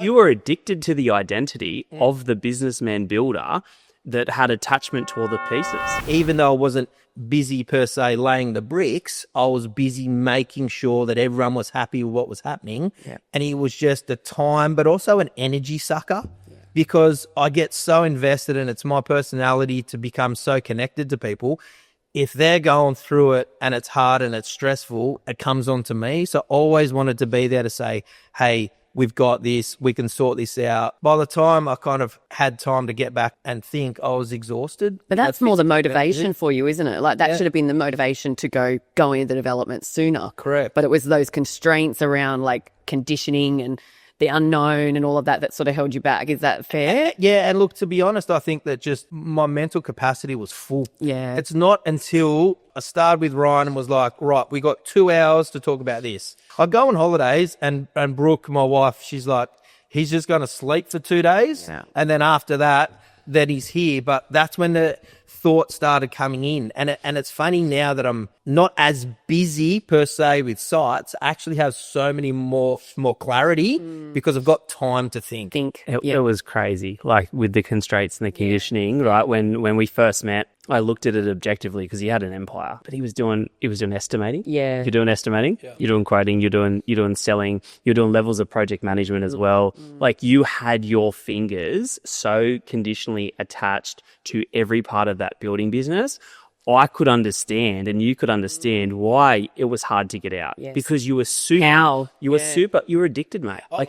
You were addicted to the identity of the businessman builder that had attachment to all the pieces. Even though I wasn't busy per se laying the bricks, I was busy making sure that everyone was happy with what was happening. Yeah. And it was just a time, but also an energy sucker, because I get so invested and it's my personality to become so connected to people. If they're going through it and it's hard and it's stressful, it comes on to me. So I always wanted to be there to say, hey, we've got this, we can sort this out. By the time I kind of had time to get back and think, I was exhausted. But that's more the motivation for you, isn't it? Like that should have been the motivation to go into the development sooner. Correct. But it was those constraints around like conditioning and the unknown and all of that that sort of held you back. Is that fair? Yeah, and look, to be honest, I think that just my mental capacity was full. Yeah. It's not until I started with Ryan and was like, right, we got 2 hours to talk about this. I go on holidays and Brooke, my wife, she's like, he's just going to sleep for 2 days. Yeah. And then after that, then he's here. But that's when the thought started coming in. And it's funny now that I'm not as busy per se with sites. I actually have so many more clarity because I've got time to think. It was crazy, like with the constraints and the conditioning, right? When we first met, I looked at it objectively because he had an empire, but he was doing estimating. Yeah. You're doing estimating, you're doing quoting, you're doing selling, you're doing levels of project management as well. Like you had your fingers so conditionally attached to every part of that building business. I could understand and you could understand why it was hard to get out because you were super, you were addicted, mate. Like